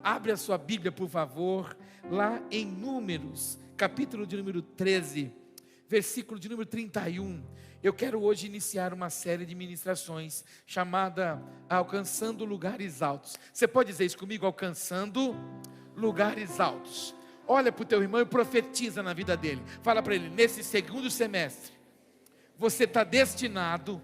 Abre a sua Bíblia, por favor, lá em Números, capítulo de número 13, versículo de número 31. Eu quero hoje iniciar uma série de ministrações chamada Alcançando Lugares Altos. Você pode dizer isso comigo? Alcançando Lugares Altos. Olha para o teu irmão e profetiza na vida dele. Fala para ele: nesse segundo semestre, você está destinado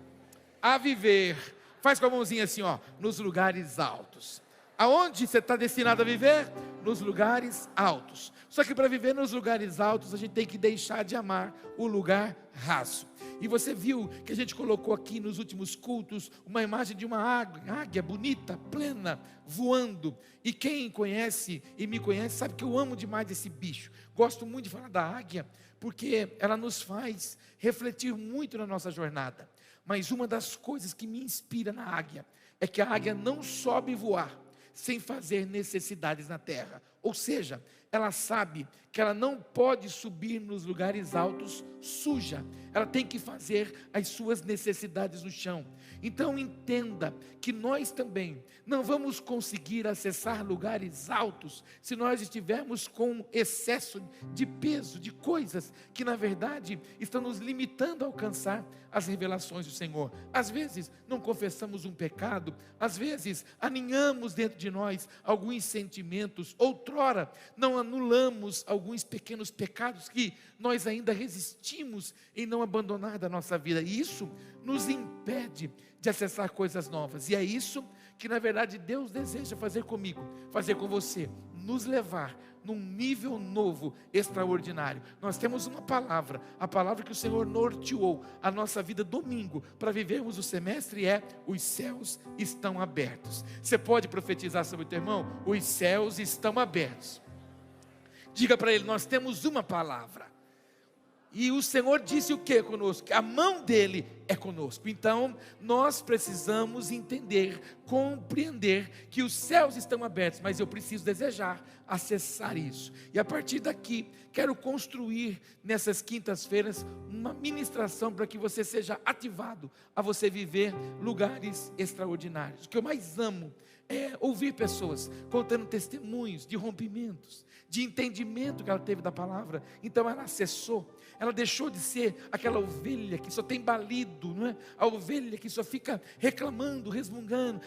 a viver, faz com a mãozinha assim, ó, nos lugares altos. Aonde você está destinado a viver? Nos lugares altos. Só que para viver nos lugares altos, a gente tem que deixar de amar o lugar raso. E você viu que a gente colocou aqui nos últimos cultos uma imagem de uma águia bonita, plena, voando. E quem conhece e me conhece sabe que eu amo demais esse bicho. Gosto muito de falar da águia, porque ela nos faz refletir muito na nossa jornada. Mas uma das coisas que me inspira na águia é que a águia não sobe voar sem fazer necessidades na terra. Ou seja, ela sabe que ela não pode subir nos lugares altos suja. Ela tem que fazer as suas necessidades no chão. Então entenda que nós também não vamos conseguir acessar lugares altos se nós estivermos com excesso de peso, de coisas que na verdade estão nos limitando a alcançar as revelações do Senhor. Às vezes não confessamos um pecado, às vezes aninhamos dentro de nós alguns sentimentos, outrora não anulamos alguns pequenos pecados que nós ainda resistimos em não abandonar da nossa vida, e isso nos impede de acessar coisas novas. E é isso que na verdade Deus deseja fazer comigo, fazer com você, nos levar num nível novo, extraordinário. Nós temos uma palavra, a palavra que o Senhor norteou a nossa vida domingo, para vivermos o semestre é: os céus estão abertos. Você pode profetizar sobre o teu irmão? Os céus estão abertos. Diga para ele: nós temos uma palavra. E o Senhor disse o que conosco? A mão dele é conosco. Então nós precisamos entender, compreender que os céus estão abertos, mas eu preciso desejar acessar isso. E a partir daqui quero construir nessas quintas-feiras uma ministração para que você seja ativado a você viver lugares extraordinários. O que eu mais amo é ouvir pessoas contando testemunhos de rompimentos, de entendimento que ela teve da palavra. Então ela acessou, ela deixou de ser aquela ovelha que só tem balido, não é? A ovelha que só fica reclamando, resmungando,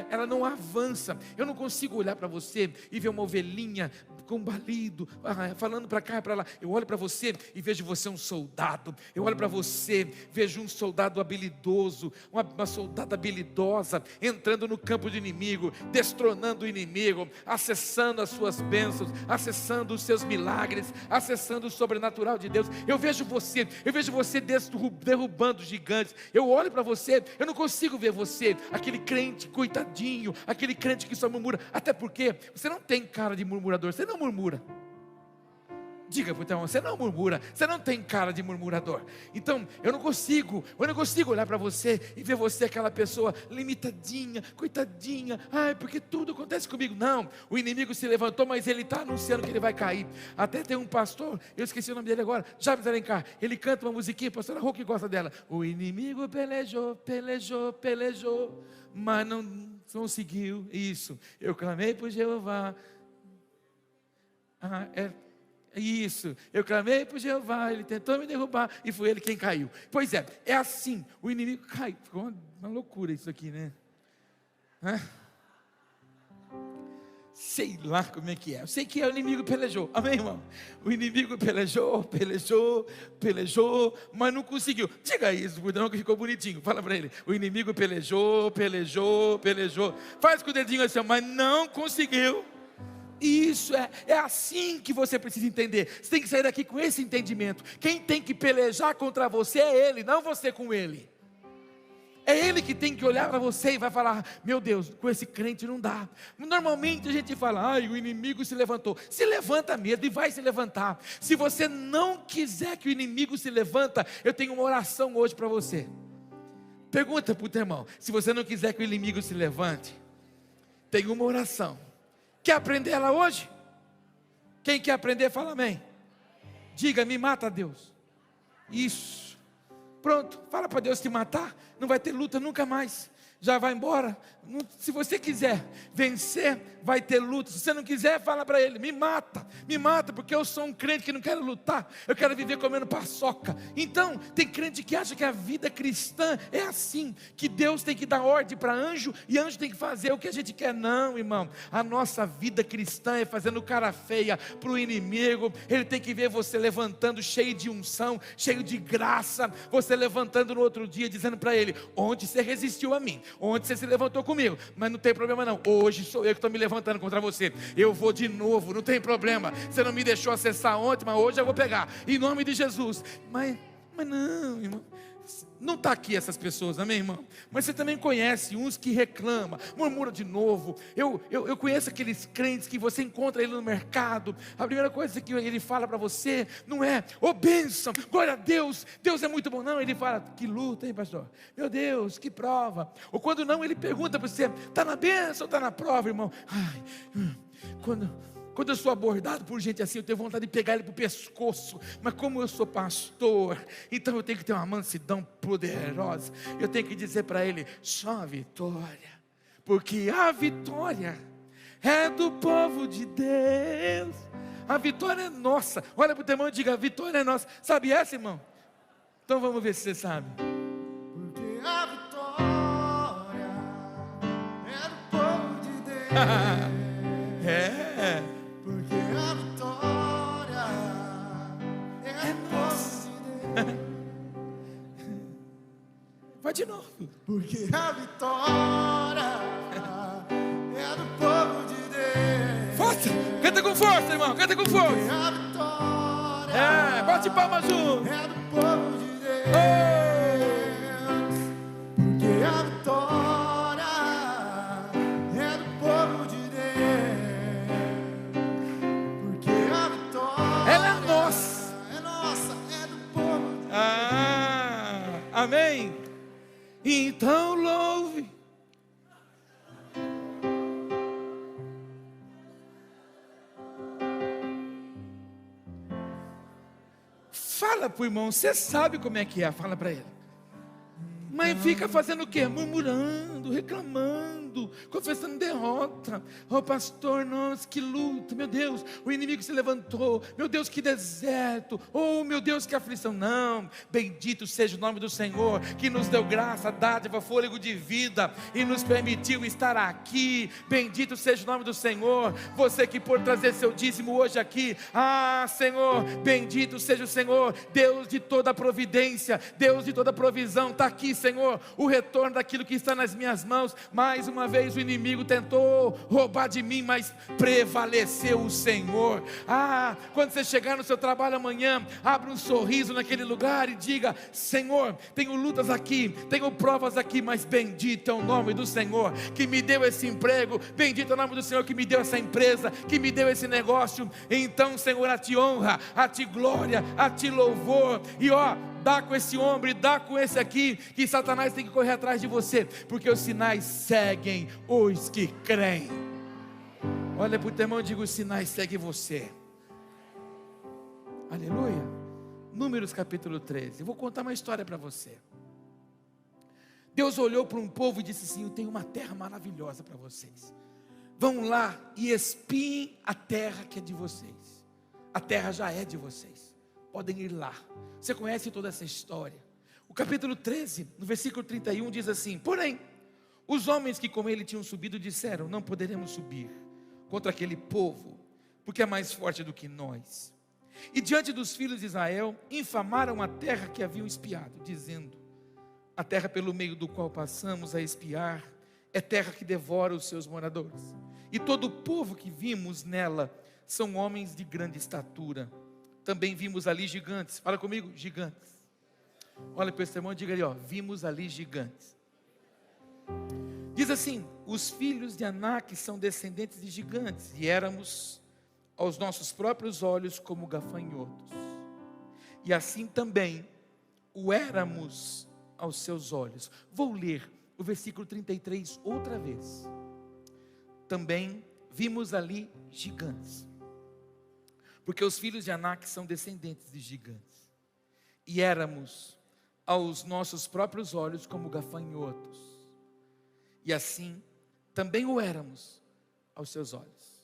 ela não avança. Eu não consigo olhar para você e ver uma ovelhinha com balido, falando para cá e para lá. Eu olho para você e vejo você um soldado. Eu olho para você, vejo um soldado habilidoso, uma soldada habilidosa, entrando no campo do inimigo, destronando o inimigo, acessando as suas bênçãos, acessando os seus milagres, acessando o sobrenatural de Deus. Eu vejo você derrubando gigantes. Eu olho para você, eu não consigo ver você, aquele crente coitadinho, aquele crente que só murmura, até porque você não tem cara de murmurador, você não murmura. Diga para o teu irmão: você não murmura, você não tem cara de murmurador. Então eu não consigo olhar para você e ver você aquela pessoa limitadinha, coitadinha, porque tudo acontece comigo. Não, o inimigo se levantou, mas ele está anunciando que ele vai cair. Até tem um pastor, eu esqueci o nome dele agora, James Alencar, ele canta uma musiquinha, pastora Rô que gosta dela: o inimigo pelejou, mas não conseguiu. Isso, eu clamei por Jeová. Isso, eu clamei por Jeová, ele tentou me derrubar e foi ele quem caiu. Pois é assim, o inimigo cai. Ficou uma loucura isso aqui, né? Sei lá como é que é. Eu sei que o inimigo pelejou, amém, irmão? O inimigo pelejou, mas não conseguiu. Diga isso, não, que ficou bonitinho. Fala para ele: o inimigo pelejou. Faz com o dedinho assim, mas não conseguiu. Isso é assim que você precisa entender. Você tem que sair daqui com esse entendimento. Quem tem que pelejar contra você é ele, não você com ele. É ele que tem que olhar para você e vai falar: meu Deus, com esse crente não dá. Normalmente a gente fala: o inimigo se levantou. Se levanta mesmo e vai se levantar. Se você não quiser que o inimigo se levanta, eu tenho uma oração hoje para você. Pergunta para o teu irmão: se você não quiser que o inimigo se levante, tem uma oração. Quer aprender ela hoje? Quem quer aprender, fala amém. Diga: me mata, Deus. Isso. Pronto, fala para Deus te matar. não vai ter luta nunca mais. Já vai embora. Se você quiser vencer, vai ter luta. Se você não quiser, fala para ele: me mata, porque eu sou um crente que não quero lutar, eu quero viver comendo paçoca. Então, tem crente que acha que a vida cristã é assim, que Deus tem que dar ordem para anjo, e anjo tem que fazer o que a gente quer. Não, irmão, a nossa vida cristã é fazendo cara feia para o inimigo. Ele tem que ver você levantando cheio de unção, cheio de graça, você levantando no outro dia, dizendo para ele: onde você resistiu a mim, onde você se levantou comigo, mas não tem problema não, hoje sou eu que estou me levantando contra você, eu vou de novo, não tem problema, você não me deixou acessar ontem, mas hoje eu vou pegar, em nome de Jesus. Mas não, irmão, não está aqui essas pessoas, amém, irmão? Mas você também conhece uns que reclamam, murmura de novo. Eu conheço aqueles crentes que você encontra ele no mercado, a primeira coisa que ele fala para você não é: ô bênção, glória a Deus, Deus é muito bom. Não, ele fala: que luta, hein, pastor? Meu Deus, que prova. Ou quando não, ele pergunta para você: está na bênção ou está na prova, irmão? Quando eu sou abordado por gente assim, eu tenho vontade de pegar ele para o pescoço. Mas como eu sou pastor, então eu tenho que ter uma mansidão poderosa. Eu tenho que dizer para ele: só a vitória, porque a vitória é do povo de Deus. A vitória é nossa. Olha para o teu irmão e diga: a vitória é nossa. Sabe essa, irmão? Então vamos ver se você sabe. Porque a vitória é do povo de Deus. É. Porque a vitória é nossa. Vai de novo. Porque a vitória é do povo de Deus. Força! Canta com força, irmão, canta com força. Porque a vitória Bate palmas junto. é do povo de Deus. Oh! Porque a vitória é do povo de Deus. Porque a vitória Ela é nossa. é nossa, é do povo de Deus. Amém? Então louve. Fala pro irmão: você sabe como é que é, fala para ele. Mas fica fazendo o quê? Murmurando, reclamando, confessando derrota. Oh pastor, nossa, que luta, meu Deus, o inimigo se levantou, meu Deus, que deserto, oh meu Deus, que aflição. Não, bendito seja o nome do Senhor, que nos deu graça, dádiva, fôlego de vida, e nos permitiu estar aqui. Bendito seja o nome do Senhor. Você que por trazer seu dízimo hoje aqui, Senhor, bendito seja o Senhor, Deus de toda providência, Deus de toda provisão. Está aqui, Senhor, o retorno daquilo que está nas minhas mãos. Mais uma vez o inimigo tentou roubar de mim, mas prevaleceu o Senhor. Quando você chegar no seu trabalho amanhã, abra um sorriso naquele lugar e diga: Senhor, tenho lutas aqui, tenho provas aqui, mas bendito é o nome do Senhor que me deu esse emprego, bendito é o nome do Senhor que me deu essa empresa, que me deu esse negócio. Então, Senhor, a ti honra, a ti glória, a ti louvor. E dá com esse ombro, dá com esse aqui, que Satanás tem que correr atrás de você, porque os sinais seguem os que creem. Olha para o teu irmão e diga: os sinais seguem você. Aleluia. Números capítulo 13. Eu vou contar uma história para você. Deus olhou para um povo e disse assim: eu tenho uma terra maravilhosa para vocês. Vão lá e espiem a terra que é de vocês. A terra já é de vocês, podem ir lá. Você conhece toda essa história. O capítulo 13, no versículo 31 diz assim: porém, os homens que com ele tinham subido disseram: não poderemos subir contra aquele povo, porque é mais forte do que nós. E diante dos filhos de Israel, infamaram a terra que haviam espiado, dizendo: a terra pelo meio do qual passamos a espiar é terra que devora os seus moradores, e todo o povo que vimos nela são homens de grande estatura. Também vimos ali gigantes. Fala comigo: gigantes. Olha para esse irmão e diga ali: vimos ali gigantes. Diz assim: os filhos de Anak são descendentes de gigantes, e éramos aos nossos próprios olhos como gafanhotos, e assim também o éramos aos seus olhos. Vou ler o versículo 33 outra vez. Também vimos ali gigantes, porque os filhos de Anak são descendentes de gigantes, e éramos aos nossos próprios olhos como gafanhotos. E assim, também o éramos aos seus olhos.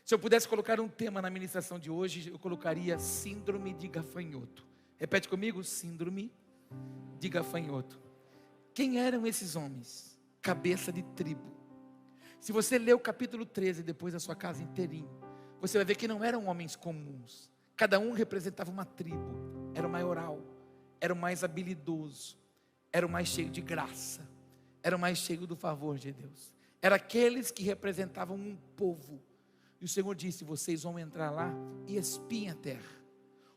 Se eu pudesse colocar um tema na ministração de hoje, eu colocaria síndrome de gafanhoto. Repete comigo, síndrome de gafanhoto. Quem eram esses homens? Cabeça de tribo. Se você ler o capítulo 13, depois da sua casa inteirinho, você vai ver que não eram homens comuns. Cada um representava uma tribo. Era o maioral, era o mais habilidoso, era o mais cheio de graça, era o mais cheio do favor de Deus. Era aqueles que representavam um povo. E o Senhor disse: vocês vão entrar lá e espiem a terra.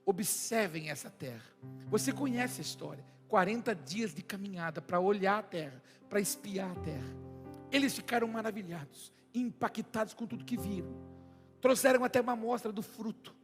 Observem essa terra. Você conhece a história. 40 dias de caminhada para olhar a terra, para espiar a terra. Eles ficaram maravilhados, impactados com tudo que viram. Trouxeram até uma amostra do fruto.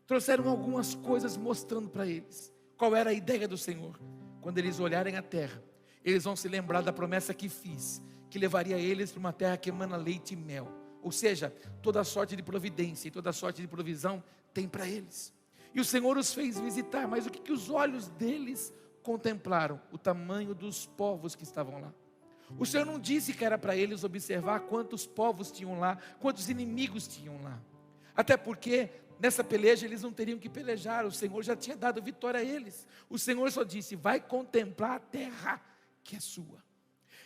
Trouxeram algumas coisas mostrando para eles qual era a ideia do Senhor. Quando eles olharem a terra, eles vão se lembrar da promessa que fiz, que levaria eles para uma terra que emana leite e mel. Ou seja, toda sorte de providência e toda sorte de provisão tem para eles. E o Senhor os fez visitar, mas o que os olhos deles contemplaram? O tamanho dos povos que estavam lá. O Senhor não disse que era para eles observar quantos povos tinham lá, quantos inimigos tinham lá. Até porque nessa peleja eles não teriam que pelejar, o Senhor já tinha dado vitória a eles. O Senhor só disse: vai contemplar a terra que é sua.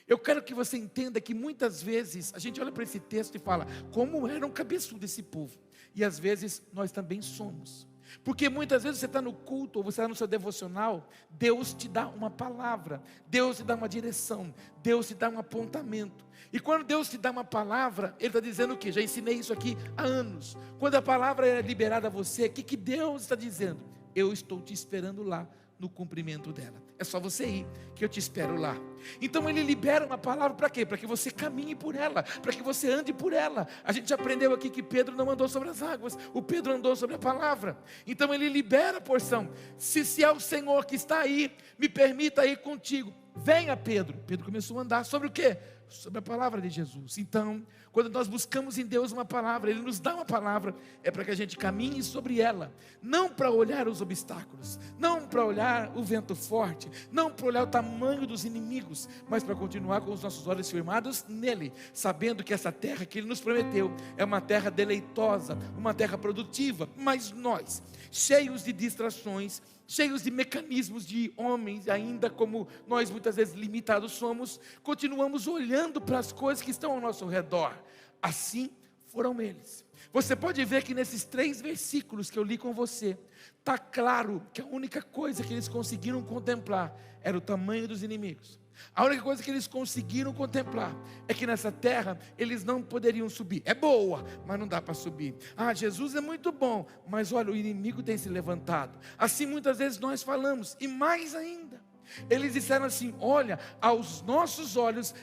Eu quero que você entenda que muitas vezes a gente olha para esse texto e fala: como era um cabeçudo esse povo. E às vezes nós também somos. Porque muitas vezes você está no culto, ou você está no seu devocional, Deus te dá uma palavra, Deus te dá uma direção, Deus te dá um apontamento. E quando Deus te dá uma palavra, Ele está dizendo o quê? Já ensinei isso aqui há anos. Quando a palavra é liberada a você, o que Deus está dizendo? Eu estou te esperando lá no cumprimento dela. É só você ir, que eu te espero lá. Então Ele libera uma palavra para quê? Para que você caminhe por ela, para que você ande por ela. A gente aprendeu aqui que Pedro não andou sobre as águas, o Pedro andou sobre a palavra. Então Ele libera a porção. Se é o Senhor que está aí, me permita ir contigo. Venha, Pedro. Pedro começou a andar sobre o quê? Sobre a palavra de Jesus. Então, quando nós buscamos em Deus uma palavra, Ele nos dá uma palavra, é para que a gente caminhe sobre ela, não para olhar os obstáculos, não para olhar o vento forte, não para olhar o tamanho dos inimigos, mas para continuar com os nossos olhos firmados nele, sabendo que essa terra que Ele nos prometeu é uma terra deleitosa, uma terra produtiva. Mas nós, cheios de distrações, cheios de mecanismos de homens, ainda como nós muitas vezes limitados somos, continuamos olhando para as coisas que estão ao nosso redor. Assim foram eles. Você pode ver que nesses 3 versículos que eu li com você, está claro que a única coisa que eles conseguiram contemplar era o tamanho dos inimigos. A única coisa que eles conseguiram contemplar é que nessa terra eles não poderiam subir. É boa, mas não dá para subir. Ah, Jesus é muito bom, mas olha, o inimigo tem se levantado. Assim muitas vezes nós falamos, e mais ainda. Eles disseram assim: olha, aos nossos olhos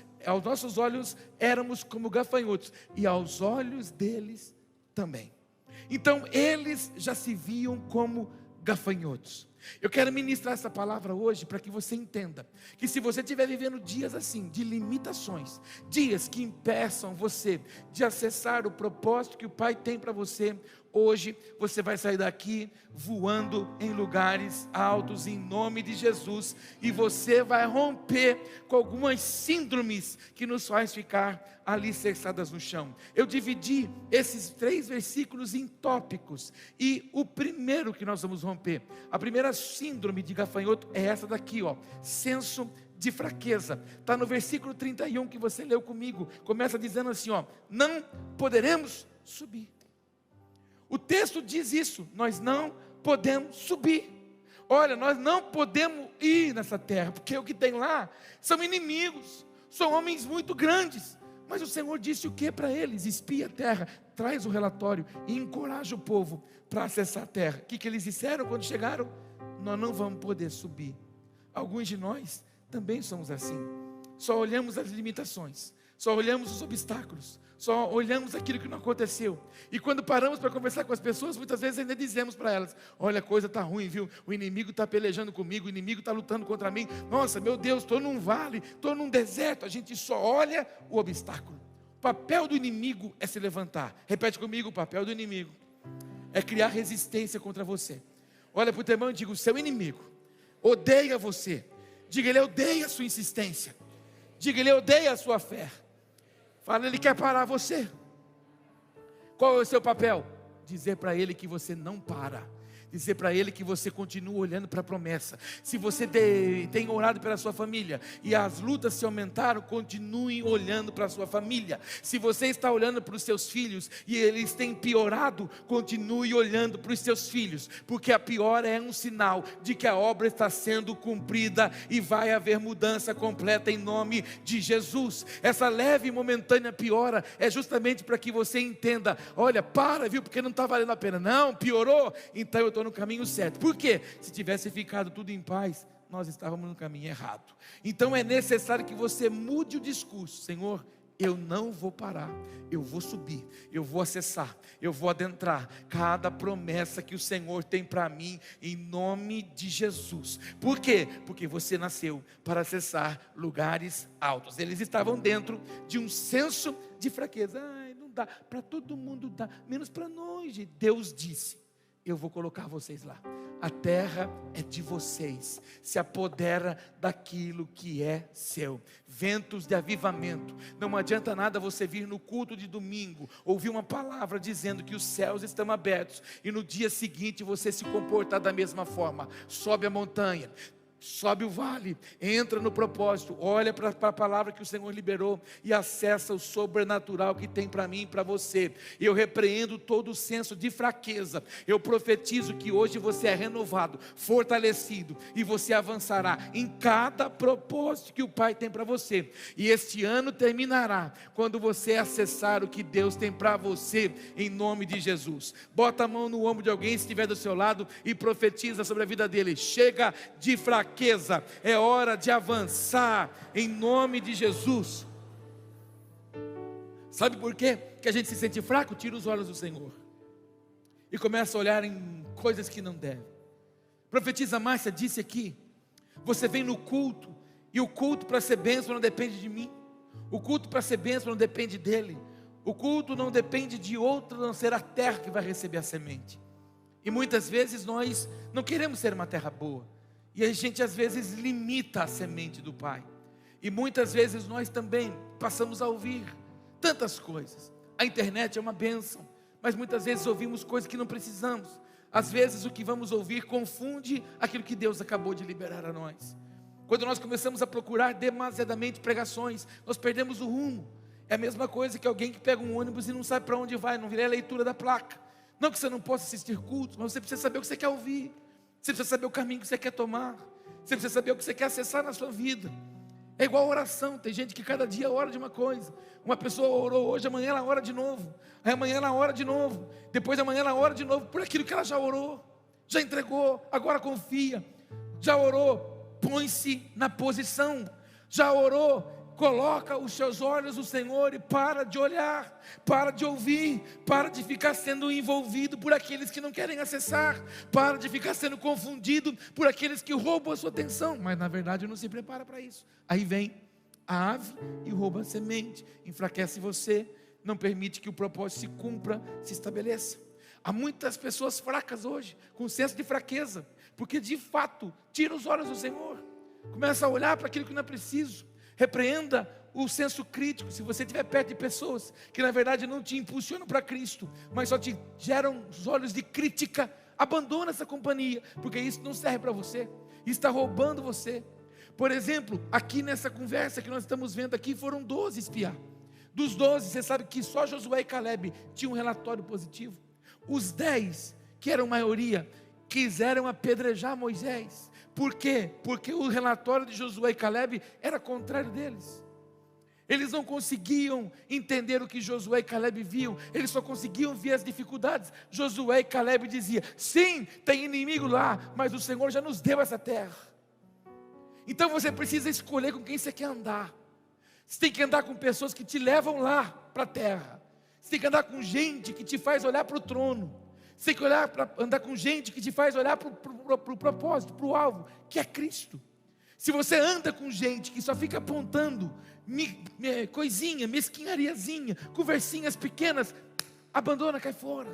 éramos como gafanhotos, e aos olhos deles também. Então eles já se viam como gafanhotos. Eu quero ministrar essa palavra hoje para que você entenda que se você estiver vivendo dias assim, de limitações, dias que impeçam você de acessar o propósito que o Pai tem para você, hoje você vai sair daqui voando em lugares altos em nome de Jesus, e você vai romper com algumas síndromes que nos faz ficar alicerçadas no chão. Eu dividi esses 3 versículos em tópicos, e o primeiro que nós vamos romper, a primeira síndrome de gafanhoto é essa daqui, ó, senso de fraqueza. Está no versículo 31 que você leu comigo, começa dizendo assim, ó: não poderemos subir. O texto diz isso, nós não podemos subir. Olha, nós não podemos ir nessa terra, porque o que tem lá são inimigos, são homens muito grandes. Mas o Senhor disse o que para eles? Espia a terra, traz o relatório e encoraja o povo para acessar a terra. O que eles disseram quando chegaram? Nós não vamos poder subir. Alguns de nós também somos assim. Só olhamos as limitações, só olhamos os obstáculos, só olhamos aquilo que não aconteceu. E quando paramos para conversar com as pessoas, muitas vezes ainda dizemos para elas: olha, a coisa está ruim, viu? O inimigo está pelejando comigo, o inimigo está lutando contra mim. Nossa, meu Deus, estou num vale, estou num deserto. A gente só olha o obstáculo. O papel do inimigo é se levantar. Repete comigo: o papel do inimigo é criar resistência contra você. Olha para o teu irmão e diga: o seu inimigo odeia você. Diga, ele odeia a sua insistência. Diga, ele odeia a sua fé. Fala, ele quer parar você. Qual é o seu papel? Dizer para ele que você não para. Dizer para ele que você continua olhando para a promessa. Se você tem orado pela sua família e as lutas se aumentaram, continue olhando para a sua família. Se você está olhando para os seus filhos e eles têm piorado, continue olhando para os seus filhos, porque a piora é um sinal de que a obra está sendo cumprida e vai haver mudança completa em nome de Jesus. Essa leve e momentânea piora é justamente para que você entenda, olha, para, viu, porque não está valendo a pena. Não, piorou, então eu estou no caminho certo. Por quê? Se tivesse ficado tudo em paz, nós estávamos no caminho errado. Então é necessário que você mude o discurso. Senhor, eu não vou parar, eu vou subir, eu vou acessar, eu vou adentrar cada promessa que o Senhor tem para mim, em nome de Jesus. Por quê? Porque você nasceu para acessar lugares altos. Eles estavam dentro de um senso de fraqueza. Ai, não dá, para todo mundo dá, menos para nós. Deus disse, eu vou colocar vocês lá. A terra é de vocês. Se apodera daquilo que é seu. Ventos de avivamento. Não adianta nada você vir no culto de domingo, ouvir uma palavra dizendo que os céus estão abertos, e no dia seguinte você se comportar da mesma forma. Sobe a montanha, sobe o vale, entra no propósito, olha para a palavra que o Senhor liberou e acessa o sobrenatural que tem para mim e para você. Eu repreendo todo o senso de fraqueza. Eu profetizo que hoje você é renovado, fortalecido, e você avançará em cada propósito que o Pai tem para você. E este ano terminará quando você acessar o que Deus tem para você, em nome de Jesus. Bota a mão no ombro de alguém, se estiver do seu lado, e profetiza sobre a vida dele. Chega de fraqueza. É hora de avançar em nome de Jesus. Sabe por quê que a gente se sente fraco? Tira os olhos do Senhor e começa a olhar em coisas que não deve. Profetisa Márcia disse aqui: você vem no culto, e o culto para ser bênção não depende de mim, o culto para ser bênção não depende dele, o culto não depende de outro a não ser a terra que vai receber a semente. E muitas vezes nós não queremos ser uma terra boa, e a gente às vezes limita a semente do Pai. E muitas vezes nós também passamos a ouvir tantas coisas. A internet é uma bênção, mas muitas vezes ouvimos coisas que não precisamos. Às vezes o que vamos ouvir confunde aquilo que Deus acabou de liberar a nós. Quando nós começamos a procurar demasiadamente pregações, nós perdemos o rumo. É a mesma coisa que alguém que pega um ônibus e não sabe para onde vai, não vê a leitura da placa. Não que você não possa assistir cultos, mas você precisa saber o que você quer ouvir. Você precisa saber o caminho que você quer tomar. Você precisa saber o que você quer acessar na sua vida. É igual oração. Tem gente que cada dia ora de uma coisa. Uma pessoa orou hoje, amanhã ela ora de novo. Aí amanhã ela ora de novo. Depois amanhã ela ora de novo por aquilo que ela já orou, já entregou, agora confia. Já orou, põe-se na posição. Já orou, coloca os seus olhos no Senhor e para de olhar, para de ouvir, para de ficar sendo envolvido por aqueles que não querem acessar, para de ficar sendo confundido por aqueles que roubam a sua atenção, mas na verdade não se prepara para isso. Aí vem a ave e rouba a semente, enfraquece você, não permite que o propósito se cumpra, se estabeleça. Há muitas pessoas fracas hoje, com senso de fraqueza, porque de fato tira os olhos do Senhor, começa a olhar para aquilo que não é preciso. Repreenda o senso crítico. Se você estiver perto de pessoas que na verdade não te impulsionam para Cristo, mas só te geram os olhos de crítica, abandona essa companhia, porque isso não serve para você, isso está roubando você. Por exemplo, aqui nessa conversa que nós estamos vendo aqui, foram 12 espiar. Dos 12, você sabe que só Josué e Caleb tinham um relatório positivo. Os 10, que eram maioria, quiseram apedrejar Moisés. Por quê? Porque o relatório de Josué e Caleb era contrário deles. Eles não conseguiam entender o que Josué e Caleb viam. Eles só conseguiam ver as dificuldades. Josué e Caleb diziam: sim, tem inimigo lá, mas o Senhor já nos deu essa terra. Então você precisa escolher com quem você quer andar. Você tem que andar com pessoas que te levam lá para a terra. Você tem que andar com gente que te faz olhar para o trono. Você tem que andar com gente que te faz olhar para o propósito, para o alvo, que é Cristo. Se você anda com gente que só fica apontando coisinha, mesquinhariazinha, conversinhas pequenas, abandona, cai fora.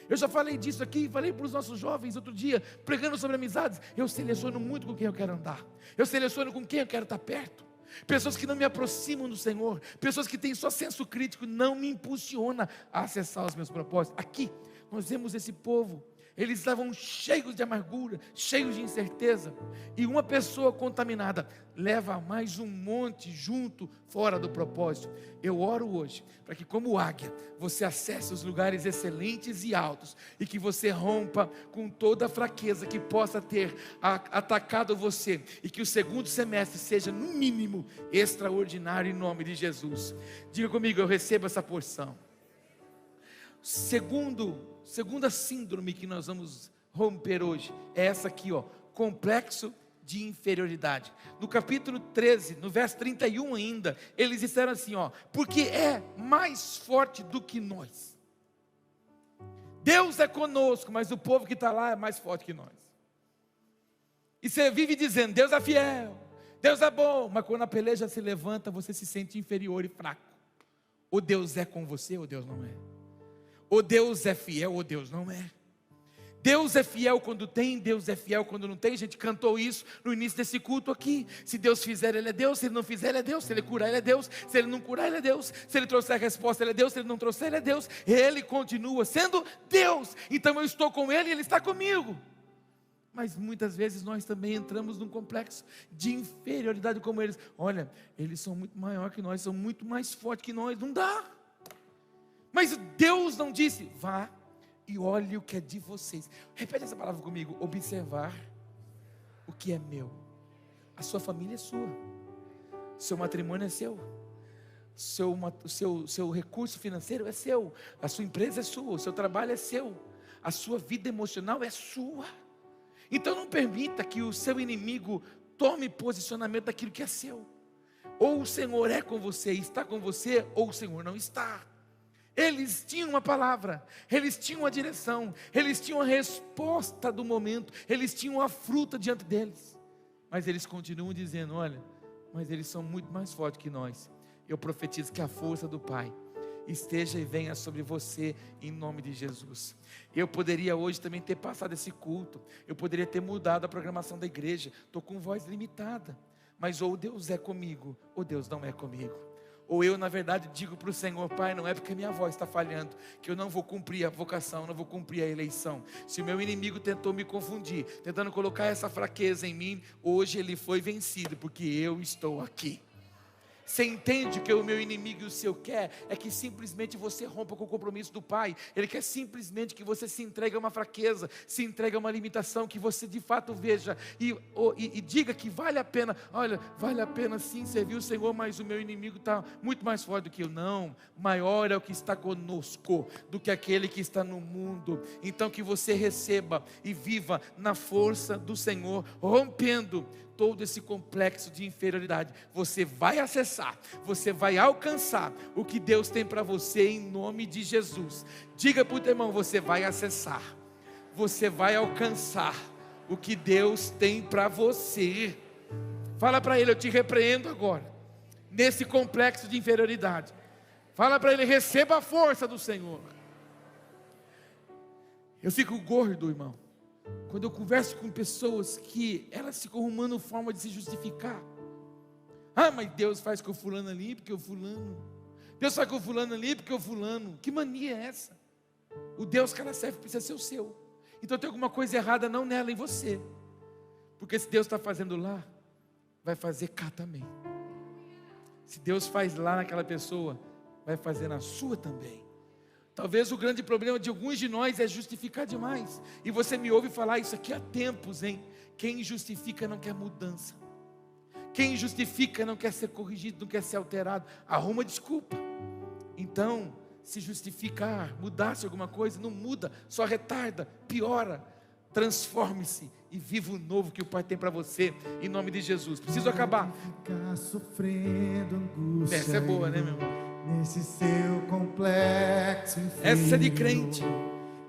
Eu já falei disso aqui, falei para os nossos jovens outro dia, pregando sobre amizades. Eu seleciono muito com quem eu quero andar. Eu seleciono com quem eu quero estar perto. Pessoas que não me aproximam do Senhor, pessoas que têm só senso crítico, não me impulsiona a acessar os meus propósitos. Aqui, nós vemos esse povo. Eles estavam cheios de amargura, cheios de incerteza. E uma pessoa contaminada leva mais um monte junto, fora do propósito. Eu oro hoje, para que como águia, você acesse os lugares excelentes e altos. E que você rompa com toda a fraqueza que possa ter atacado você. E que o segundo semestre seja, no mínimo, extraordinário em nome de Jesus. Diga comigo, eu recebo essa porção. Segunda síndrome que nós vamos romper hoje é essa aqui, ó, complexo de inferioridade. No capítulo 13, no verso 31 ainda, eles disseram assim, ó, porque é mais forte do que nós. Deus é conosco, mas o povo que está lá é mais forte que nós. E você vive dizendo, Deus é fiel, Deus é bom, mas quando a peleja se levanta, você se sente inferior e fraco. Ou Deus é com você, ou Deus não é. Ou Deus é fiel, ou Deus não é. Deus é fiel quando tem, Deus é fiel quando não tem. A gente cantou isso no início desse culto aqui. Se Deus fizer, Ele é Deus. Se Ele não fizer, Ele é Deus. Se Ele curar, Ele é Deus. Se Ele não curar, Ele é Deus. Se Ele trouxer a resposta, Ele é Deus. Se Ele não trouxer, Ele é Deus. Ele continua sendo Deus. Então eu estou com Ele e Ele está comigo. Mas muitas vezes nós também entramos num complexo de inferioridade como eles. Olha, eles são muito maior que nós, são muito mais fortes que nós. Não dá. Mas Deus não disse, vá e olhe o que é de vocês. Repete essa palavra comigo, observar o que é meu. A sua família é sua, seu matrimônio é seu, seu recurso financeiro é seu, a sua empresa é sua, o seu trabalho é seu, a sua vida emocional é sua. Então não permita que o seu inimigo tome posicionamento daquilo que é seu. Ou o Senhor é com você e está com você, ou o Senhor não está. Eles tinham uma palavra, eles tinham uma direção, eles tinham a resposta do momento, eles tinham a fruta diante deles. Mas eles continuam dizendo, olha, mas eles são muito mais fortes que nós. Eu profetizo que a força do Pai esteja e venha sobre você em nome de Jesus. Eu poderia hoje também ter passado esse culto, eu poderia ter mudado a programação da igreja, estou com voz limitada. Mas ou Deus é comigo, ou Deus não é comigo. Ou eu, na verdade, digo para o Senhor, Pai, não é porque a minha voz está falhando, que eu não vou cumprir a vocação, não vou cumprir a eleição. Se o meu inimigo tentou me confundir, tentando colocar essa fraqueza em mim, hoje ele foi vencido, porque eu estou aqui. Você entende que o meu inimigo e o seu quer é que simplesmente você rompa com o compromisso do Pai. Ele quer simplesmente que você se entregue a uma fraqueza, se entregue a uma limitação, que você de fato veja e diga que vale a pena. Olha, vale a pena sim servir o Senhor, mas o meu inimigo está muito mais forte do que eu. Não, maior é o que está conosco do que aquele que está no mundo. Então que você receba e viva na força do Senhor, rompendo todo esse complexo de inferioridade. Você vai acessar, você vai alcançar o que Deus tem para você em nome de Jesus. Diga para o teu irmão, você vai acessar, você vai alcançar o que Deus tem para você. Fala para ele, eu te repreendo agora, nesse complexo de inferioridade. Fala para ele, receba a força do Senhor. Eu fico gordo, irmão, quando eu converso com pessoas que elas ficam arrumando forma de se justificar. Ah, mas Deus faz com o fulano ali, porque o fulano. Deus faz com o fulano ali, porque o fulano. Que mania é essa? O Deus que ela serve precisa ser o seu. Então tem alguma coisa errada não nela, em você. Porque se Deus está fazendo lá, vai fazer cá também. Se Deus faz lá naquela pessoa, vai fazer na sua também. Talvez o grande problema de alguns de nós é justificar demais. E você me ouve falar isso aqui há tempos, hein? Quem justifica não quer mudança. Quem justifica não quer ser corrigido, não quer ser alterado. Arruma desculpa. Então, se justificar, mudar-se alguma coisa, não muda, só retarda, piora. Transforme-se e viva o novo que o Pai tem para você, em nome de Jesus. Preciso acabar. Ficar sofrendo angústia. Essa é boa, né, meu irmão? Nesse seu complexo inferior, Essa é de crente.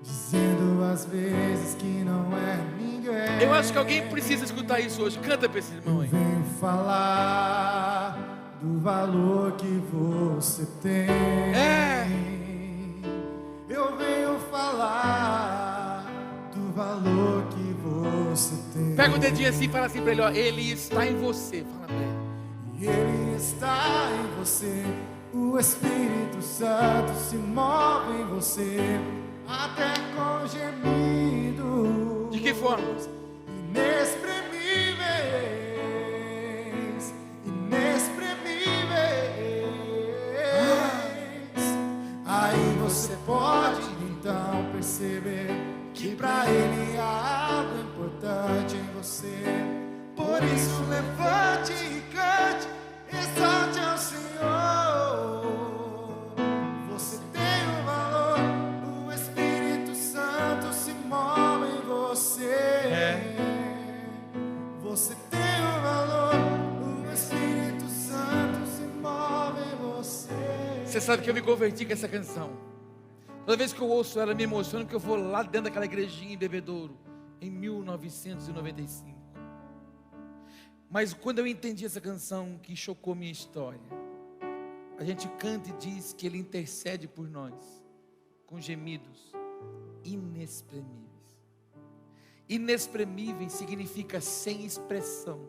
dizendo às vezes que não é ninguém. Eu acho que alguém precisa escutar isso hoje. Canta para esse irmão aí. Venho falar do valor que você tem. É. Eu venho falar você tem. Pega o dedinho assim e fala assim para ele, ó, Ele está em você. Fala para ele. E Ele está em você. O Espírito Santo se move em você, até com gemidos. De que forma? Inexprimíveis, inexprimíveis. Aí você pode então perceber que pra Ele há algo importante em você. Por isso levante e cante, exalte ao Senhor. Você tem um valor, o Espírito Santo se move em você. Você tem um valor, o Espírito Santo se move em você. Você sabe que eu me converti com essa canção. Toda vez que eu ouço ela, me emociona, porque eu vou lá dentro daquela igrejinha em Bebedouro, em 1995. Mas quando eu entendi essa canção, que chocou minha história, a gente canta e diz que Ele intercede por nós, com gemidos inexprimíveis. Inexprimíveis significa sem expressão.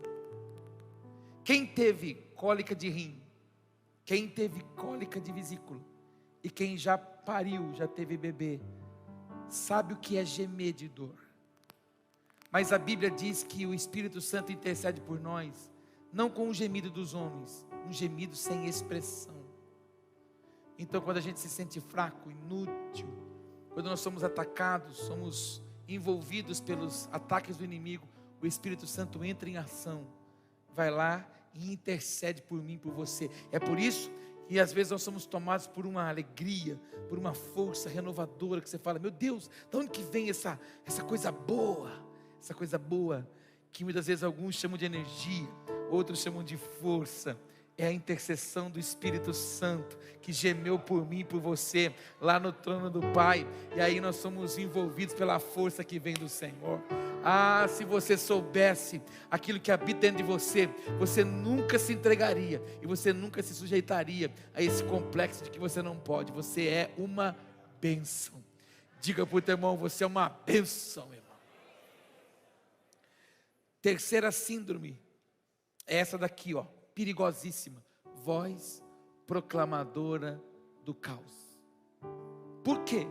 Quem teve cólica de rim, quem teve cólica de vesícula, e quem já pariu, já teve bebê, sabe o que é gemer de dor. Mas a Bíblia diz que o Espírito Santo intercede por nós, não com o gemido dos homens, um gemido sem expressão. Então quando a gente se sente fraco, inútil, quando nós somos atacados, somos envolvidos pelos ataques do inimigo, o Espírito Santo entra em ação, vai lá e intercede por mim, por você. É por isso que às vezes nós somos tomados por uma alegria, por uma força renovadora, que você fala, meu Deus, de onde que vem essa coisa boa? Essa coisa boa, que muitas vezes alguns chamam de energia, outros chamam de força. É a intercessão do Espírito Santo, que gemeu por mim e por você, lá no trono do Pai. E aí nós somos envolvidos pela força que vem do Senhor. Ah, se você soubesse aquilo que habita dentro de você, você nunca se entregaria, e você nunca se sujeitaria a esse complexo de que você não pode. Você é uma bênção. Diga para o teu irmão, você é uma bênção, irmão. Terceira síndrome, é essa daqui, ó, perigosíssima. Voz proclamadora do caos. Por quê?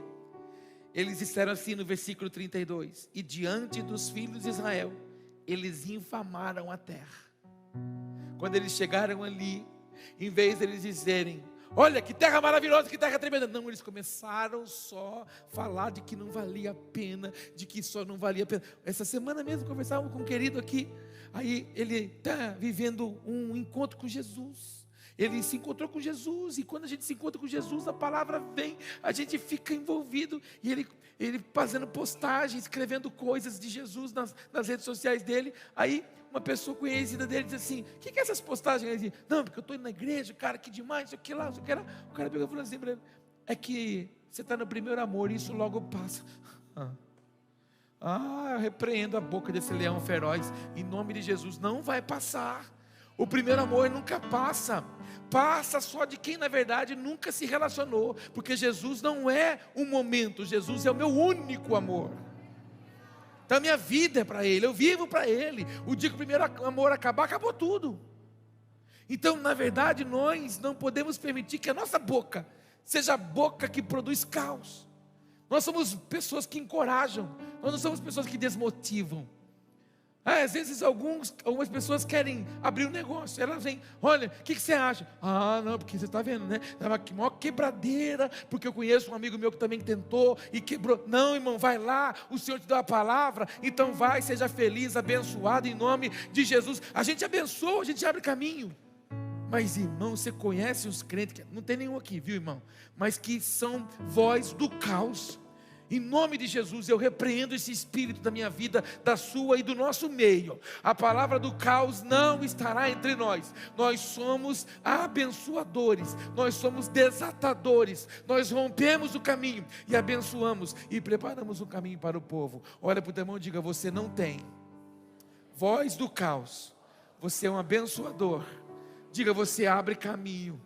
Eles disseram assim no versículo 32, e diante dos filhos de Israel, eles infamaram a terra. Quando eles chegaram ali, em vez de eles dizerem, olha que terra maravilhosa, que terra tremenda, não, eles começaram só a falar de que não valia a pena, de que só não valia a pena. Essa semana mesmo conversávamos com um querido aqui, aí ele está vivendo um encontro com Jesus. Ele se encontrou com Jesus, e quando a gente se encontra com Jesus, a palavra vem, a gente fica envolvido, e ele fazendo postagens, escrevendo coisas de Jesus nas redes sociais dele. Aí uma pessoa conhecida dele diz assim, o que é essas postagens? Ele diz, não, porque eu estou indo na igreja, cara, que demais, isso aqui lá, isso aqui lá. O cara pegou e falou assim para ele, é que você está no primeiro amor, e isso logo passa. Eu repreendo a boca desse leão feroz, em nome de Jesus, não vai passar. O primeiro amor nunca passa. Passa só de quem na verdade nunca se relacionou, porque Jesus não é um momento, Jesus é o meu único amor. Então a minha vida é para Ele, eu vivo para Ele. O dia que o primeiro amor acabar, acabou tudo. Então na verdade nós não podemos permitir que a nossa boca seja a boca que produz caos. Nós somos pessoas que encorajam, nós não somos pessoas que desmotivam. Às vezes algumas pessoas querem abrir um negócio, elas vêm, olha, o que você acha? Não, porque você está vendo, né? Estava aqui, maior quebradeira, porque eu conheço um amigo meu que também tentou e quebrou. Não, irmão, vai lá, o Senhor te dá a palavra, então vai, seja feliz, abençoado em nome de Jesus. A gente abençoa, a gente abre caminho. Mas irmão, você conhece os crentes, não tem nenhum aqui, viu irmão? Mas que são voz do caos. Em nome de Jesus, eu repreendo esse espírito da minha vida, da sua e do nosso meio. A palavra do caos não estará entre nós. Nós somos abençoadores, nós somos desatadores. Nós rompemos o caminho e abençoamos e preparamos o caminho para o povo. Olha para o teu irmão e diga, você não tem voz do caos. Você é um abençoador. Diga, você abre caminho.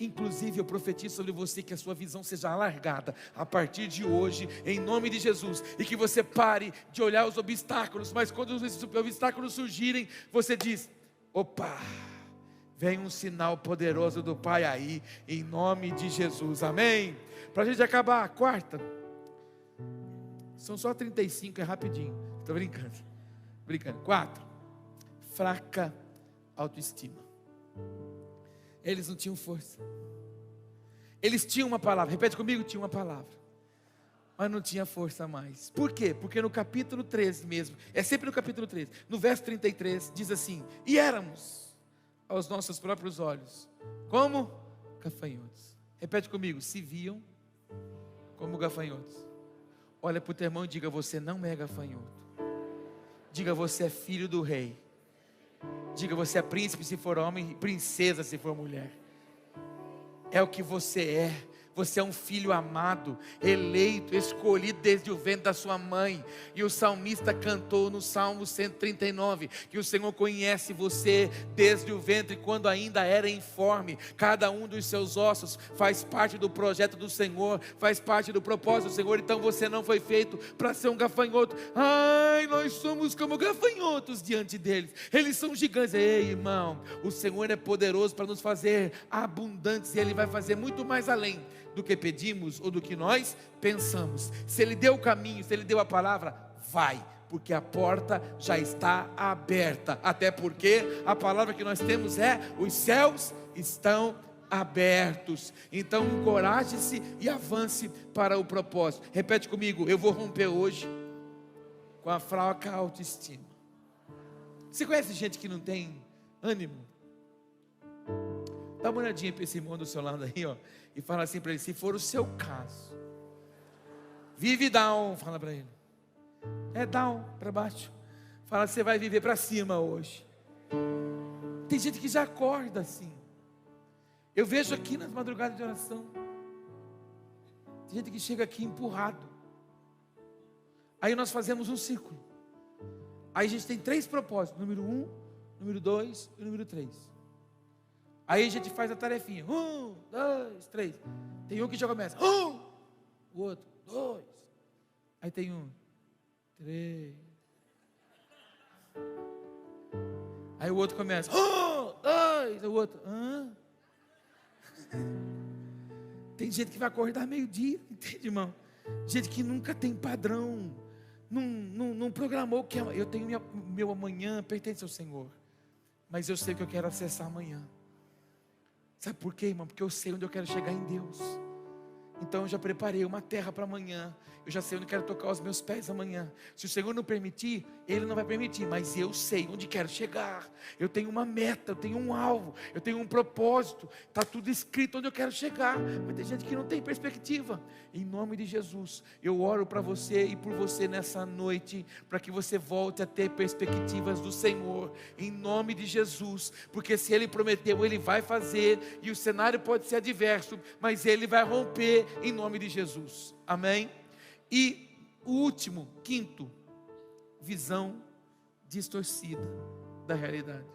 Inclusive eu profetizo sobre você que a sua visão seja alargada a partir de hoje, em nome de Jesus, e que você pare de olhar os obstáculos, mas quando os obstáculos surgirem, você diz: opa, vem um sinal poderoso do Pai aí, em nome de Jesus, amém? Para a gente acabar, a quarta, são só 35, é rapidinho, estou brincando. 4, fraca autoestima. Eles não tinham força. Eles tinham uma palavra, repete comigo, tinha uma palavra, mas não tinha força mais. Por quê? Porque no capítulo 13 mesmo, é sempre no capítulo 13, no verso 33, diz assim: e éramos aos nossos próprios olhos como gafanhotos. Repete comigo, se viam como gafanhotos. Olha para o teu irmão e diga: você não é gafanhoto. Diga: você é filho do rei. Diga: você é príncipe se for homem, princesa se for mulher. É o que você é. Você é um filho amado, eleito, escolhido desde o ventre da sua mãe. E o salmista cantou no Salmo 139, que o Senhor conhece você desde o ventre, quando ainda era informe. Cada um dos seus ossos faz parte do projeto do Senhor, faz parte do propósito do Senhor. Então você não foi feito para ser um gafanhoto. Ai, nós somos como gafanhotos diante deles. Eles são gigantes. Ei, irmão, o Senhor é poderoso para nos fazer abundantes, e Ele vai fazer muito mais além do que pedimos ou do que nós pensamos. Se Ele deu o caminho, se Ele deu a palavra, vai, porque a porta já está aberta. Até porque a palavra que nós temos é: os céus estão abertos. Então encoraje-se e avance para o propósito. Repete comigo: eu vou romper hoje com a fraca autoestima. Você conhece gente que não tem ânimo? Dá uma olhadinha para esse irmão do seu lado aí, ó, e fala assim para ele: se for o seu caso, vive down, fala para ele. É down, para baixo. Fala: você vai viver para cima hoje. Tem gente que já acorda assim. Eu vejo aqui nas madrugadas de oração, tem gente que chega aqui empurrado. Aí nós fazemos um círculo. Aí a gente tem 3 propósitos: número 1, número 2 e número 3. Aí a gente faz a tarefinha: 1, 2, 3. Tem um que já começa: 1, o outro 2. Aí tem 1, 3. Aí o outro começa: 1, 2. O outro: hã? Tem gente que vai acordar meio-dia, entende, irmão? Gente que nunca tem padrão, não programou que eu tenho meu amanhã pertence ao Senhor, mas eu sei que eu quero acessar amanhã. Sabe por quê, irmão? Porque eu sei onde eu quero chegar em Deus. Então eu já preparei uma terra para amanhã. Eu já sei onde eu quero tocar os meus pés amanhã. Se o Senhor não permitir, Ele não vai permitir, mas eu sei onde quero chegar. Eu tenho uma meta, eu tenho um alvo, eu tenho um propósito. Está tudo escrito onde eu quero chegar. Mas tem gente que não tem perspectiva. Em nome de Jesus, eu oro para você e por você nessa noite, para que você volte a ter perspectivas do Senhor, em nome de Jesus. Porque se Ele prometeu, Ele vai fazer. E o cenário pode ser adverso, mas Ele vai romper em nome de Jesus, amém? E o último, quinto, visão distorcida da realidade.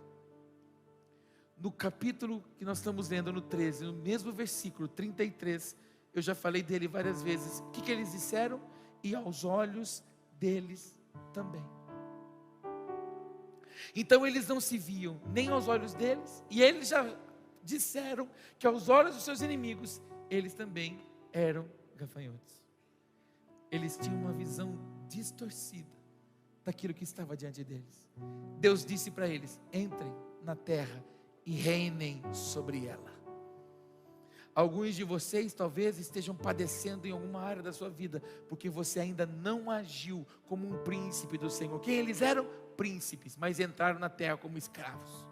No capítulo que nós estamos lendo, no 13, no mesmo versículo 33, eu já falei dele várias vezes. O que eles disseram? E aos olhos deles também. Então eles não se viam nem aos olhos deles, e eles já disseram que aos olhos dos seus inimigos, eles também eram gafanhotos. Eles tinham uma visão distorcida daquilo que estava diante deles. Deus disse para eles: entrem na terra e reinem sobre ela. Alguns de vocês talvez estejam padecendo em alguma área da sua vida, porque você ainda não agiu como um príncipe do Senhor. Quem eles eram? Príncipes, mas entraram na terra como escravos.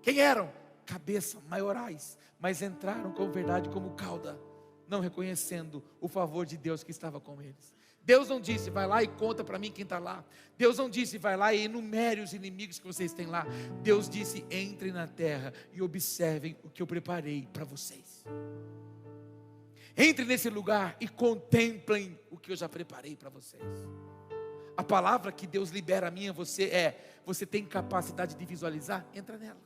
Quem eram? Cabeça, maiorais, mas entraram com verdade como cauda, não reconhecendo o favor de Deus que estava com eles. Deus não disse: vai lá e conta para mim quem está lá. Deus não disse: vai lá e enumere os inimigos que vocês têm lá. Deus disse: entrem na terra e observem o que eu preparei para vocês. Entrem nesse lugar e contemplem o que eu já preparei para vocês. A palavra que Deus libera a mim e a você é: você tem capacidade de visualizar? Entra nela.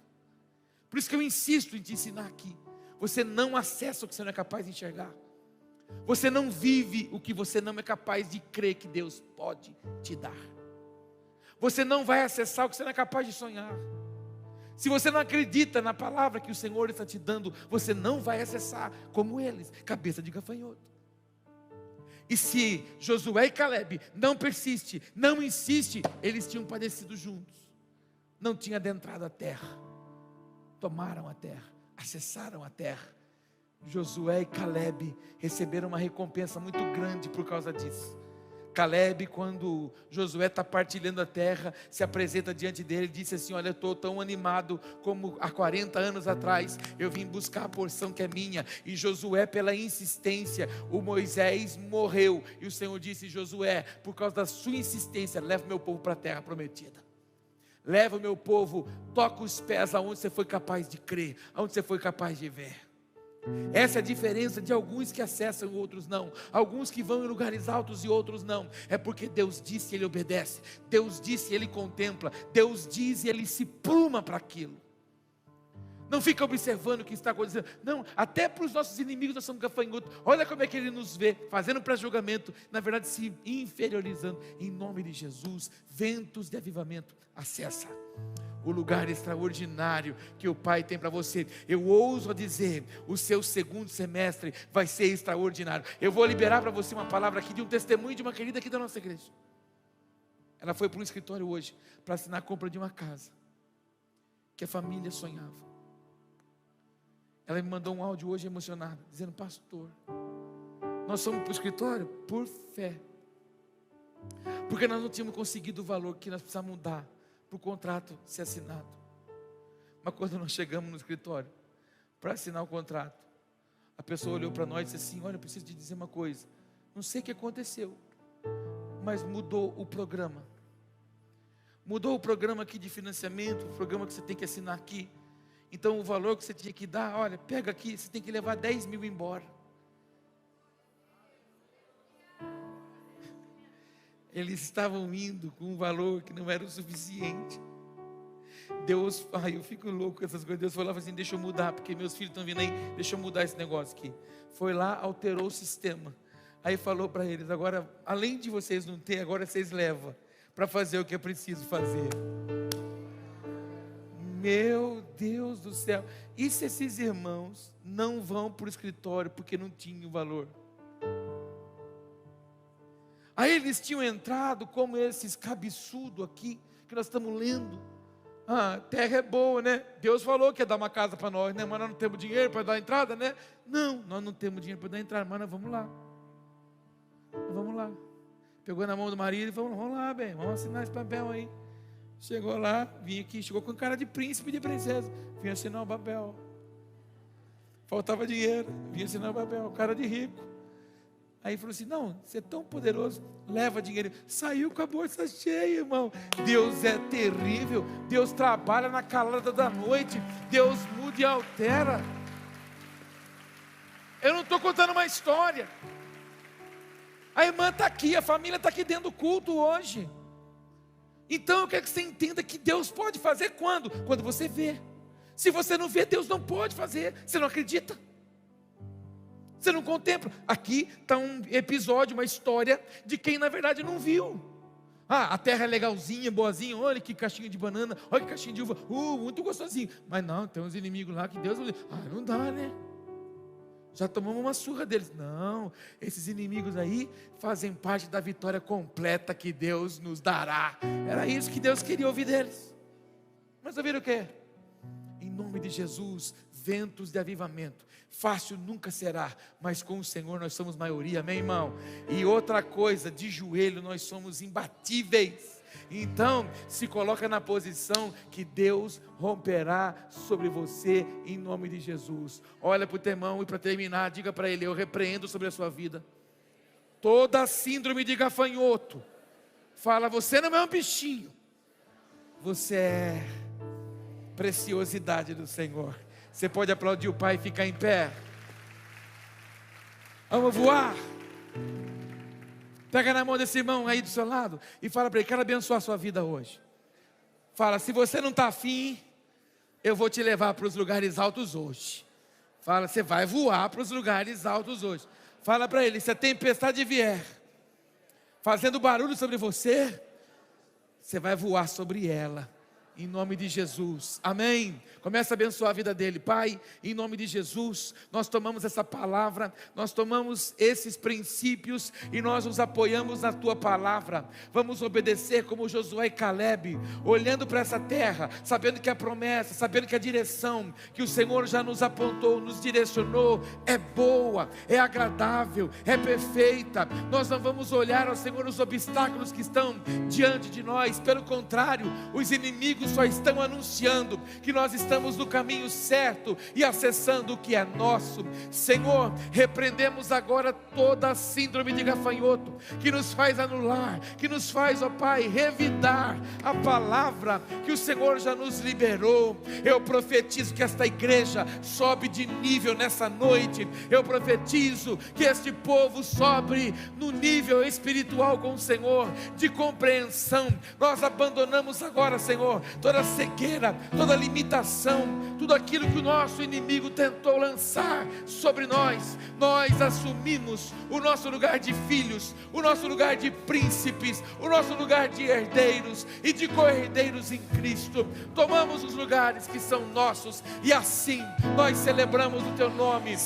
Por isso que eu insisto em te ensinar aqui. Você não acessa o que você não é capaz de enxergar. Você não vive o que você não é capaz de crer que Deus pode te dar. Você não vai acessar o que você não é capaz de sonhar. Se você não acredita na palavra que o Senhor está te dando, você não vai acessar como eles, cabeça de gafanhoto. E se Josué e Caleb não persistem, não insistem, eles tinham padecido juntos. Não tinham adentrado a terra. Tomaram a terra, acessaram a terra. Josué e Caleb receberam uma recompensa muito grande por causa disso. Caleb, quando Josué está partilhando a terra, se apresenta diante dele e disse assim: olha, eu estou tão animado como há 40 anos atrás, eu vim buscar a porção que é minha. E Josué, pela insistência, o Moisés morreu, e o Senhor disse: Josué, por causa da sua insistência, leva o meu povo para a terra prometida. Leva o meu povo, toca os pés aonde você foi capaz de crer, aonde você foi capaz de ver. Essa é a diferença de alguns que acessam e outros não. Alguns que vão em lugares altos e outros não. É porque Deus disse e Ele obedece. Deus disse e Ele contempla. Deus diz e Ele se pluma para aquilo. Não fica observando o que está acontecendo. Não, até para os nossos inimigos nós somos gafanhotos. Olha como é que Ele nos vê, fazendo pré-julgamento, na verdade se inferiorizando. Em nome de Jesus, ventos de avivamento, acessa o lugar extraordinário que o Pai tem para você. Eu ouso dizer, o seu segundo semestre vai ser extraordinário. Eu vou liberar para você uma palavra aqui de um testemunho de uma querida aqui da nossa igreja. Ela foi para um escritório hoje para assinar a compra de uma casa que a família sonhava. Ela me mandou um áudio hoje emocionada, dizendo: pastor, nós fomos para o escritório por fé, porque nós não tínhamos conseguido o valor que nós precisávamos dar para o contrato ser assinado. Mas quando nós chegamos no escritório para assinar o contrato, a pessoa olhou para nós e disse assim: olha, eu preciso te dizer uma coisa, não sei o que aconteceu, mas mudou o programa. Mudou o programa aqui de financiamento, o programa que você tem que assinar aqui. Então o valor que você tinha que dar, olha, pega aqui, você tem que levar 10 mil embora. Eles estavam indo com um valor que não era o suficiente. Deus, eu fico louco com essas coisas. Deus falava assim: deixa eu mudar, porque meus filhos estão vindo aí, deixa eu mudar esse negócio aqui. Foi lá, alterou o sistema. Aí falou para eles: agora, além de vocês não ter, agora vocês levam para fazer o que é preciso fazer. Meu Deus do céu. E se esses irmãos não vão para o escritório porque não tinham valor? Aí eles tinham entrado como esses cabeçudos aqui, que nós estamos lendo. A terra é boa, né? Deus falou que ia dar uma casa para nós, né? Mas nós não temos dinheiro para dar entrada, né? Não, nós não temos dinheiro para dar entrada, mas nós vamos lá. Vamos lá. Pegou na mão do marido e falou: vamos lá, bem, vamos assinar esse papel aí. Chegou lá, vinha aqui, chegou com cara de príncipe e de princesa. Vinha assinar o papel. Faltava dinheiro, vinha assinar o papel, cara de rico. Aí falou assim: não, você é tão poderoso, leva dinheiro. Saiu com a bolsa cheia, irmão. Deus é terrível. Deus trabalha na calada da noite. Deus muda e altera. Eu não estou contando uma história. A irmã está aqui, a família está aqui dentro do culto hoje. Então eu quero que você entenda que Deus pode fazer quando? Quando você vê. Se você não vê, Deus não pode fazer. Você não acredita? Você não contempla. Aqui está um episódio, uma história de quem na verdade não viu. A terra é legalzinha, boazinha. Olha que caixinha de banana, olha que caixinha de uva. Muito gostosinho. Mas não, tem uns inimigos lá que Deus... não dá, né? Já tomamos uma surra deles. Não, esses inimigos aí fazem parte da vitória completa que Deus nos dará. Era isso que Deus queria ouvir deles. Mas ouviram o quê? Em nome de Jesus, ventos de avivamento. Fácil nunca será, mas com o Senhor nós somos maioria, amém, irmão? E outra coisa, de joelho nós somos imbatíveis. Então, se coloca na posição que Deus romperá sobre você em nome de Jesus. Olha para o teu irmão e para terminar, diga para ele: eu repreendo sobre a sua vida toda síndrome de gafanhoto. Fala: você não é um bichinho, você é preciosidade do Senhor. Você pode aplaudir o Pai e ficar em pé. Vamos voar. Pega na mão desse irmão aí do seu lado e fala para ele: quero abençoar a sua vida hoje. Fala: se você não está afim, eu vou te levar para os lugares altos hoje. Fala, você vai voar para os lugares altos hoje. Fala para ele, se a tempestade vier, fazendo barulho sobre você, você vai voar sobre ela. Em nome de Jesus, amém. Começa a abençoar a vida dele. Pai, em nome de Jesus, nós tomamos essa palavra, nós tomamos esses princípios e nós nos apoiamos na tua palavra. Vamos obedecer como Josué e Caleb, olhando para essa terra, sabendo que a promessa, sabendo que a direção que o Senhor já nos apontou, nos direcionou, é boa, é agradável, é perfeita. Nós não vamos olhar ao Senhor os obstáculos que estão diante de nós, pelo contrário, os inimigos só estão anunciando que nós estamos no caminho certo e acessando o que é nosso. Senhor, repreendemos agora toda a síndrome de gafanhoto que nos faz anular, que nos faz, ó Pai, revidar a palavra que o Senhor já nos liberou. Eu profetizo que esta igreja sobe de nível nessa noite. Eu profetizo que este povo sobe no nível espiritual com o Senhor, de compreensão. Nós abandonamos agora, Senhor, toda cegueira, toda limitação, tudo aquilo que o nosso inimigo tentou lançar sobre nós. Nós assumimos o nosso lugar de filhos, o nosso lugar de príncipes, o nosso lugar de herdeiros e de co-herdeiros em Cristo. Tomamos os lugares que são nossos e assim nós celebramos o teu nome,